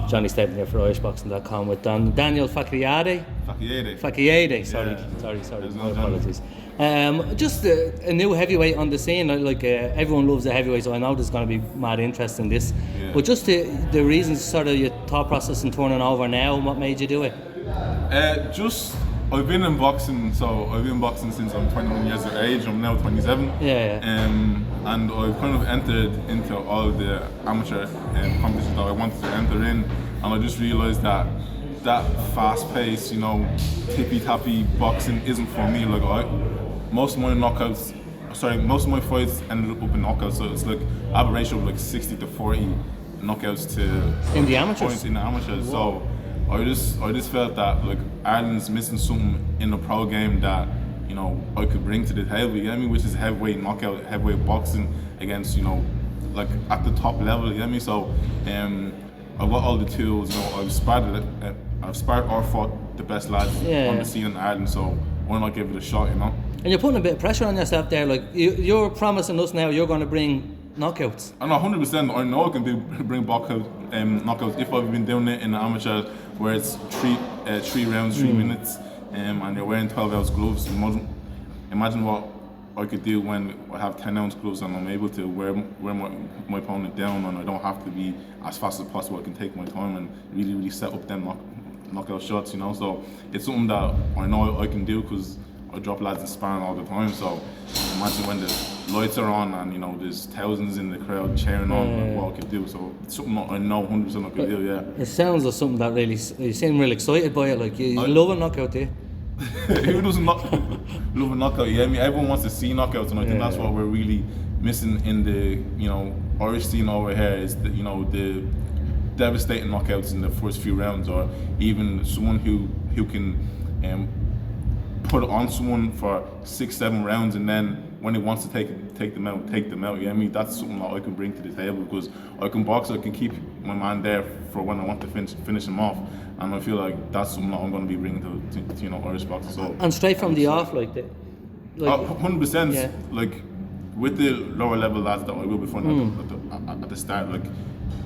Johnny Stapleton here for irishboxing.com with Daniel Fakoyede. Sorry, my apologies. Just a new heavyweight on the scene. Everyone loves the heavyweight, so I know there's going to be mad interest in this. Yeah. But just the reasons, sort of your thought process in turning over now, and what made you do it? I've been in boxing, since I'm 21 years of age. I'm now 27. And I've kind of entered into all the amateur competitions that I wanted to enter in, and I just realised that fast-paced, tippy-tappy boxing isn't for me. Most of my fights ended up in knockouts, so it's like I have a ratio of 60 to 40 knockouts to in the amateurs. Points in the amateurs. So I just felt that Ireland's missing something in the pro game that I could bring to the table. You get me? Which is heavyweight knockout, heavyweight boxing against at the top level. You get me? So I've got all the tools. I've sparred or fought the best lads on the scene in Ireland. So why not give it a shot? And you're putting a bit of pressure on yourself there. You're promising us now you're going to bring knockouts. I know 100%. I know I can bring knockouts if I've been doing it in the amateur, where it's three rounds, 3 minutes, and you're wearing 12-ounce gloves. Imagine what I could do when I have 10-ounce gloves and I'm able to wear my opponent down, and I don't have to be as fast as possible. I can take my time and really set up them knockout shots. So it's something that I know I can do because I drop lads in sparring all the time. So imagine when the lights are on and there's thousands in the crowd cheering on what I could do. So it's something that I know 100% I could do. Yeah. It sounds like something that really you seem really excited by it. You love a knockout, do you? Who doesn't love a knockout? Yeah, everyone wants to see knockouts, and I think that's what we're really missing in the Irish scene over here. Is the devastating knockouts in the first few rounds, or even someone who can put it on someone for 6-7 rounds, and then when he wants to take them out. You know what I mean? That's something that I can bring to the table because I can box. I can keep my man there for when I want to finish him off, and I feel like that's something that I'm going to be bringing to Irish boxing. So and straight from the off, 100%. Yeah. With the lower level lads that I will be fighting at the start,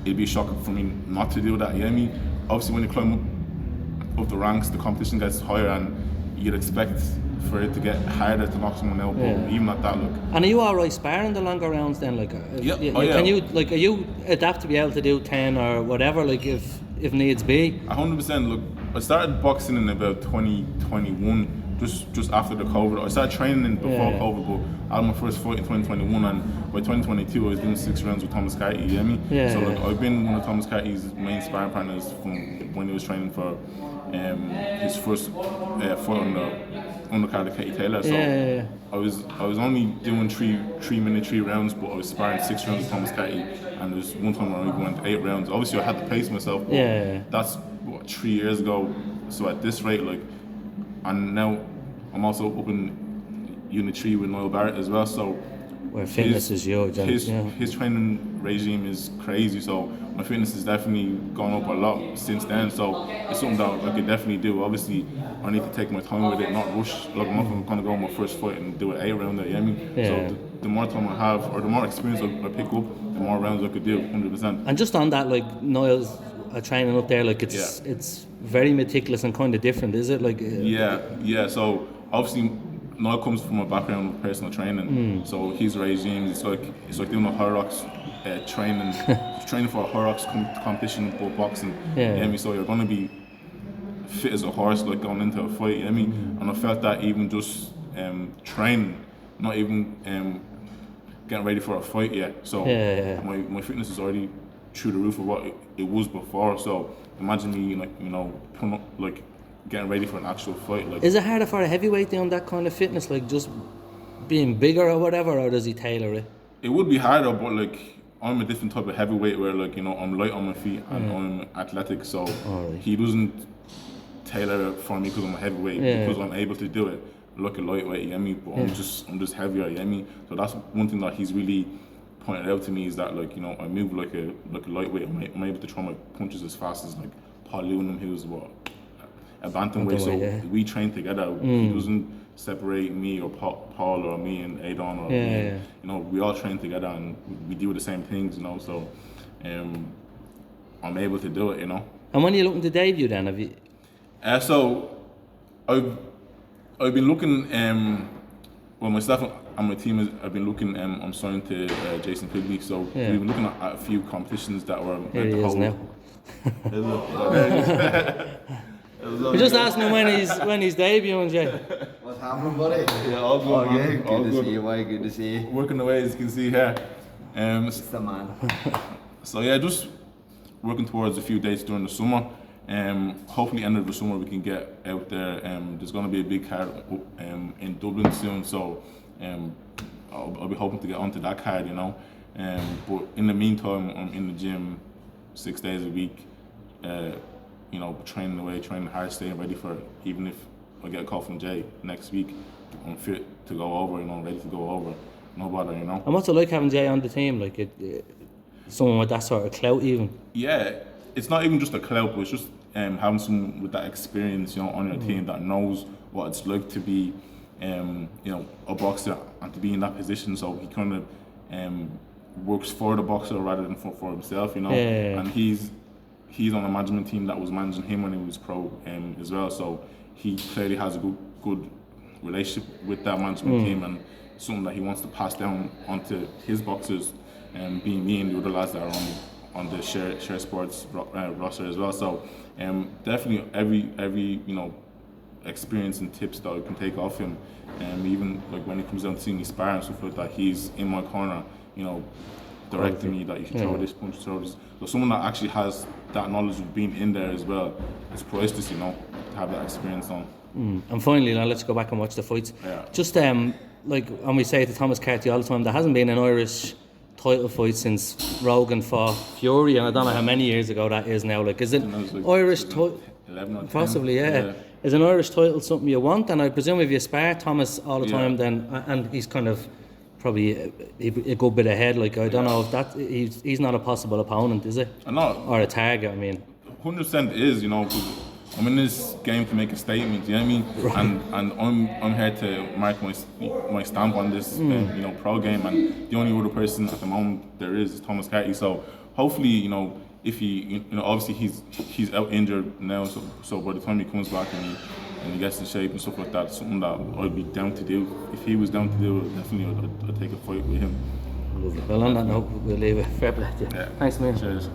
it'd be shocking for me not to do that. You know what I mean? Obviously, when you climb up the ranks, the competition gets higher, and you'd expect for it to get harder to knock someone out, but even at that, And are you alright sparring the longer rounds then? Can you are you adapt to be able to do 10 or whatever, if needs be? 100%. I started boxing in about 2021, just after the COVID. I started training before COVID, but I had my first fight in 2021, and by 2022 I was doing 6 rounds with Thomas Carty. You know what I mean? I've been one of Thomas Carty's main sparring partners from when he was training for his first fight on the card of Katie Taylor. So I was only doing 3 minute 3 rounds, but I was sparring 6 rounds with Thomas Carty, and there's one time where I went 8 rounds. Obviously I had to pace myself, but that's 3 years ago. So at this rate, and now I'm also up in Unit 3 with Noel Barrett as well. So where fitness is huge. His training regime is crazy, so my fitness has definitely gone up a lot since then. So it's something that I could definitely do. Obviously, I need to take my time with it, not rush. I'm not going to go on my first fight and do it 8 rounds. You know what I mean? So the more time I have, or the more experience I pick up, the more rounds I could do. 100%. And just on that, Noel's training up there, it's very meticulous and kind of different, is it? Yeah. So obviously, Noel comes from a background of personal training, so his regime it's like doing a Horrocks training for a Horrocks competition for boxing. You know what I mean? So you're going to be fit as a horse, going into a fight. You know what I mean? And I felt that even just training, not even getting ready for a fight yet. So my fitness is already through the roof of what it was before. So imagine me, putting up, getting ready for an actual fight. Is it harder for a heavyweight doing that kind of fitness, just being bigger or whatever, or does he tailor it? It would be harder, but I'm a different type of heavyweight where I'm light on my feet and I'm athletic, so he doesn't tailor it for me because I'm a heavyweight, because I'm able to do it like a lightweight, you know what I mean? But I'm just heavier, you know what I mean? So that's one thing that he's really pointed out to me, is that I move like a lightweight. I'm able to throw my punches as fast as Paul Lewinham, who's a bantamweight, so we train together. He doesn't separate me or Paul or me and Adon or me. We all train together and we do the same things, so I'm able to do it, you know. And when are you looking to debut then? Have you? So I've been looking. Well, myself and my team I've been looking. I'm signed to Jason Quigley, so we've been looking at a few competitions that were meant to hold. Now. We're just asking him when he's debuting, Jay. What's happening, buddy? Yeah, all good, Oh, yeah, man. All good to good. see you, boy. Good to see you. Working away, as you can see here. It's the man. So yeah, just working towards a few dates during the summer. Hopefully, end of the summer we can get out there. There's going to be a big card in Dublin soon, so I'll be hoping to get onto that card, you know. But in the meantime, I'm in the gym 6 days a week. You know, training away, training hard, staying ready for it. Even if I get a call from Jay next week, I'm fit to go over, you know, ready to go over. No bother, you know. And what's it like having Jay on the team? Like someone with that sort of clout, even. Yeah, it's not even just a clout, but it's just having someone with that experience, you know, on your team that knows what it's like to be, you know, a boxer and to be in that position. So he kind of works for the boxer rather than for himself, you know. Yeah. And he's on a management team that was managing him when he was pro as well. So he clearly has a good relationship with that management team, and something that he wants to pass down onto his boxers, and being me and the other lads that are on the share sports roster as well. So definitely every you know experience and tips that I can take off him, even like when it comes down to seeing me spar and stuff like that, he's in my corner, you know, directing me that you should throw this, punch, throw this. So someone that actually has that knowledge of being in there as well, it's priceless, you know, to have that experience on. And finally, now let's go back and watch the fights. Yeah. Just like, and we say to Thomas Carty all the time, there hasn't been an Irish title fight since Rogan fought Fury, and I don't know how many years ago that is now. Like, is it Like Irish title? 11 or 10. Possibly, yeah. Is an Irish title something you want? And I presume if you spar Thomas all the time, then and he's kind of probably a good bit ahead. Like, I don't know if that he's not a possible opponent, is it? Or a target, I mean. 100% is, you know, 'cause I'm in this game to make a statement, you know what I mean? Right. And I'm here to mark my stamp on this, you know, pro game. And the only other person at the moment there is Thomas Carty. So hopefully, you know, if you know, obviously he's out injured now. So by the time he comes back and he gets in shape and stuff like that, something that I'd be down to do. If he was down to do it, definitely I'd take a fight with him. Well, on that note, we'll leave it. Fair play to you. Yeah. Thanks, man. Cheers.